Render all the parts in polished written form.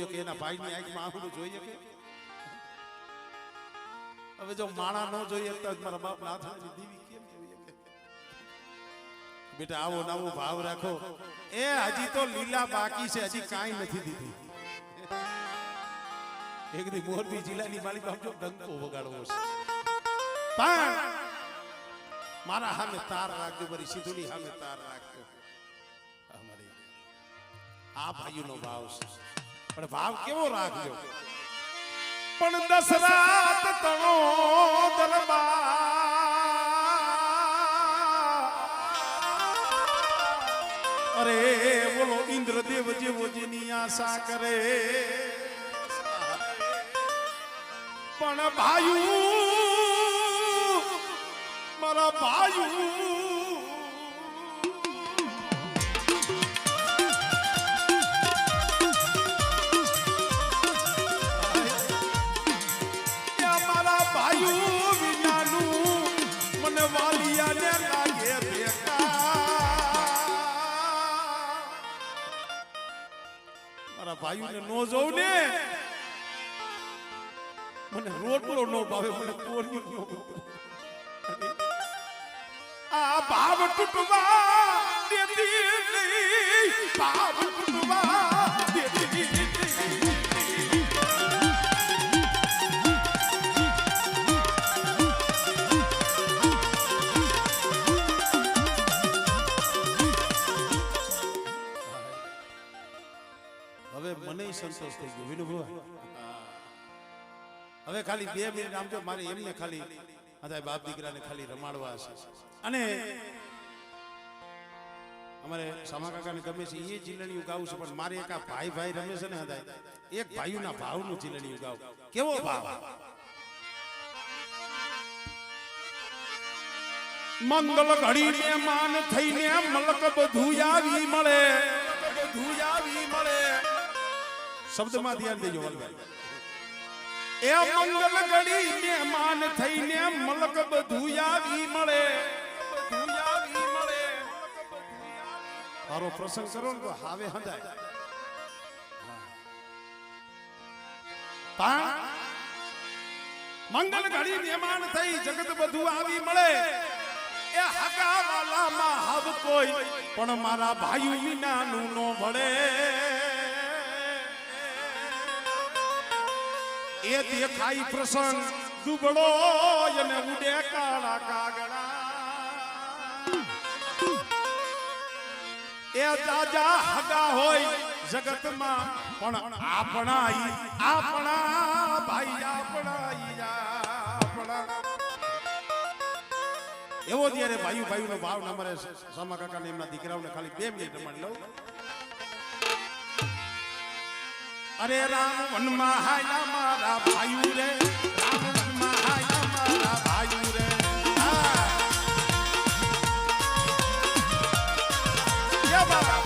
જોઈ શકે એના ભાઈની આંખમાં આંખું જોઈ શકે હવે જો માણા ન જોઈએ તો મારા બાપ નાથાની દીવી કેમ જોઈ શકે બેટા આવો નવો ભાવ રાખો એ હજી તો લીલા બાકી છે હજી કાંઈ નથી દીધી એક દી મોરબી જિલ્લાની માલિક જો ડંકો વગાડવો છે પણ મારા સામે તાર રાખજો મારી સીધુની સામે તાર રાખજો અમારી આ ભાઈનો ભાવ છે પણ ભાવ કેવો રાખજો પણ દશરાત તણો દરબાર અરે બોલો ઇન્દ્રદેવ જેવો જેની આશા કરે પણ ભાયું મારા ભાયું ભાઈઓને નો જોઉં ને મને રોટલો નો ભાવે મને કોરિયું નો આ ભાવ તૂટવા દેતી નહીં ભાવ તૂટવા દેતી હવે મને સંતોષ થઈ ગયો વિનુભાઈ હવે ખાલી 2 મિનિટ આમ જો મારે એમને ખાલી આ બાપ દીકરાને ખાલી રમાડવા છે અને અમારે સામા કાકાને ગમે છે એ ચીલણીયું ગાવું છે પણ મારે એક આ ભાઈ ભાઈ રમે છે ને હદાય એક ભાઈઓના ભાવનું ચીલણીયું ગાવું કેવો ભાવ મંગલ ઘડી ને માન થઈને મલક બધું આવી મળે બધું આવી મળે શબ્દમાં ધ્યાન દેજો વલભાઈ એ મંગલ ઘડી ને માન થઈને મલક બધું આવી મળે બધું આવી મળે મારો પ્રસંગ કરો ને તો હાવે હંધાય મંગલ ઘડી ને માન થઈ જગત બધું આવી મળે એ હગા વાલામાં હબ કોઈ પણ મારા ભાઈ વિનાનું નો ભળે એ દેખાય પ્રસંગ દુબળો અને ઉડે કાળા કાગડા એ દાદા હગા હોય જગતમાં પણ આપણા ભાઈ આપણા એવો ત્યારે ભાઈનો ભાવ ન મરે સામા કાકાને એમના દીકરાઓને ખાલી 2 મિનિટ રમાડી લઉં અરે રામ વનમાં હાયા મારા ભાઈ રે રામ વનમાં હાયા મારા ભાઈ રે યા બાબા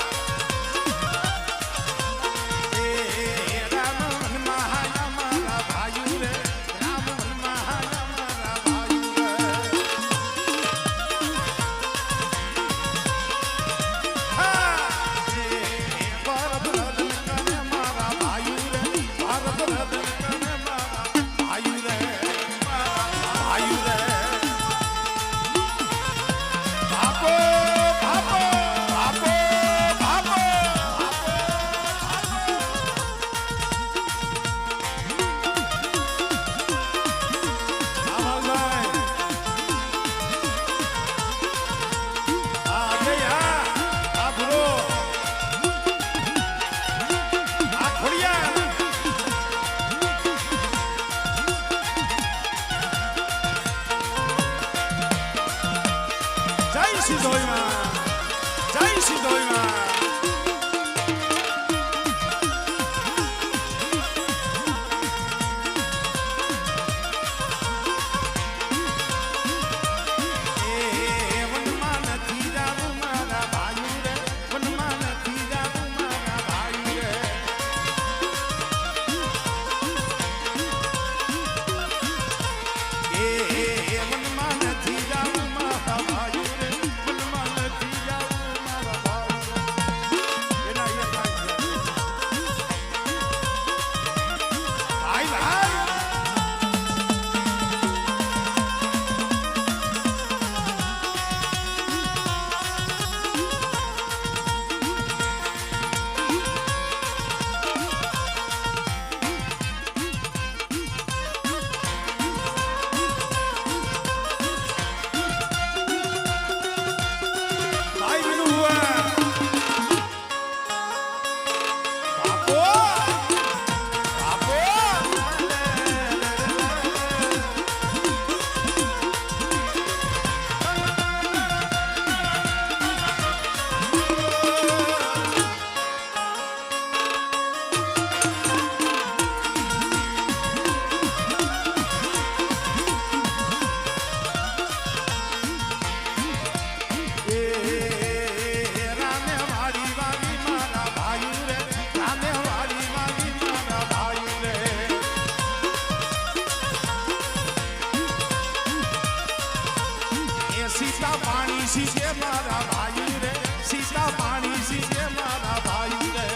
સીતા પાણી સીજે મારા ભાઈ રે સીતા પાણી સીજે મારા ભાઈ રે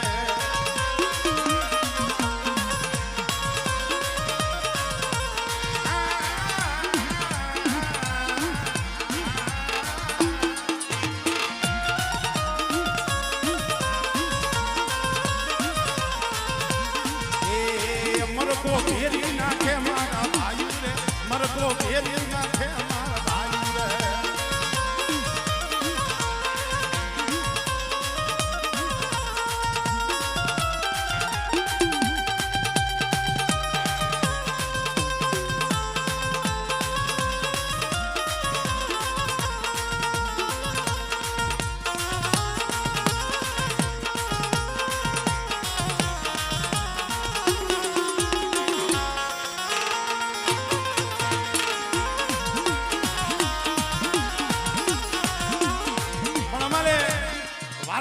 મરકો ઘેરી નાખે મારા ભાઈ રે મરકો ઘેરી નાખે મારા ભાઈ રે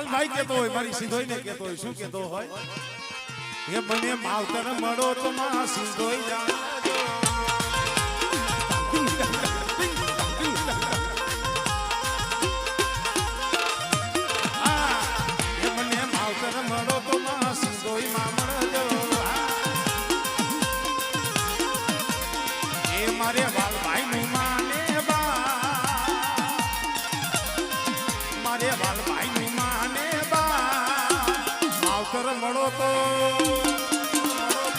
ભાઈ કેતો હોય મારી સિંધોઈ ને કેતો હોય શું કેતો હોય એ મને માવતર મળો તો માં સિંધોઈ જાણજો એ મને માવતર મળો તો માં સિંધોઈ માં મળજો એ મારે વાલ ભાઈ નું માને બા મારે વાલ ભાઈ નું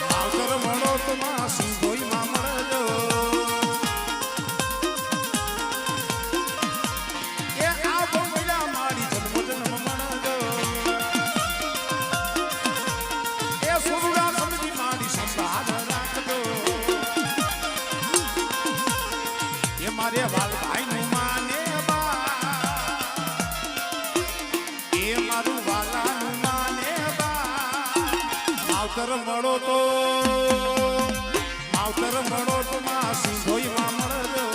માવતર મળો તો માં સિંધોઈ માં મળજો એ આ બંગલા મારી જન્મ જન્મ મળજો એ સુરુડા સમજી મારી સંભાળ રાખજો એ મારે વાલ ભાઈ નું માને બા એ મારું વાલાનું માવતર મળો તો માં સિંધોઈ માં મળજો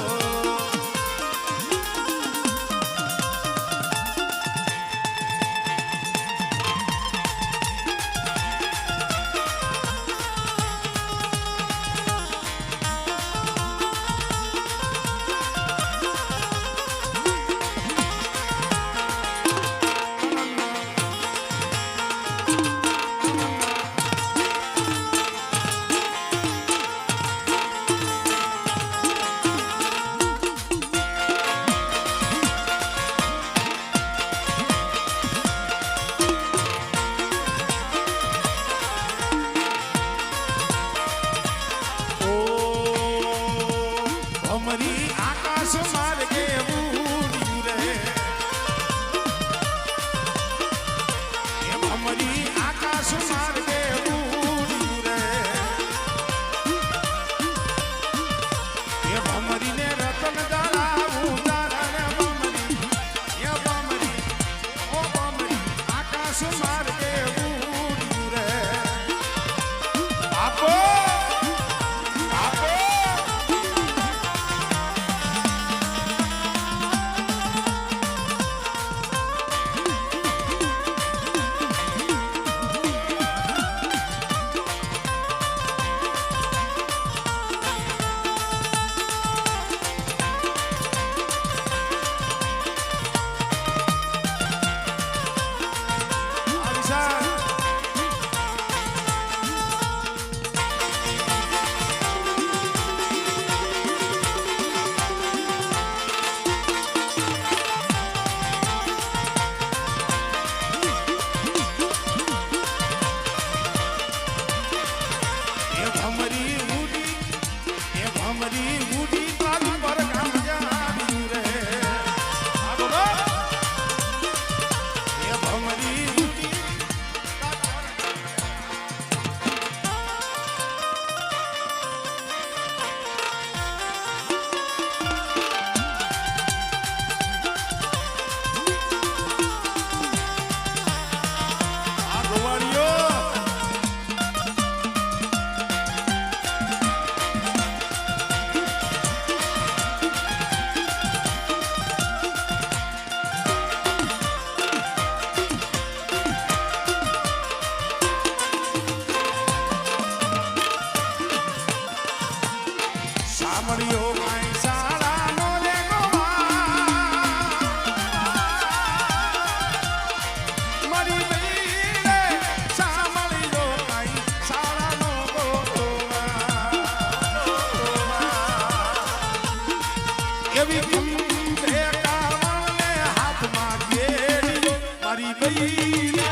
દઈને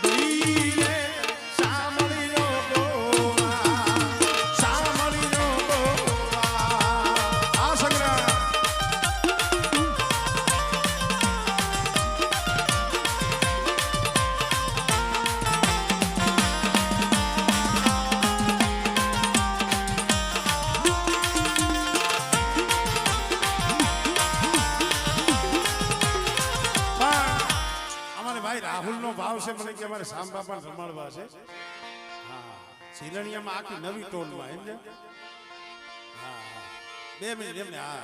દઈને સાંભળજો ગોવા સાંભળજો ગોવા આ સંગ્રામ ભાઈ રાહુલ નો ભાવ છે મને કે અમારે સાંભા પણ રમાડવા છે હા સિલણિયામાં આખી નવી ટોનમાં એમ છે હા 2 મિનિટ એમને હા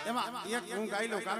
એમાં એક હું ગાઈ લઉં કારણ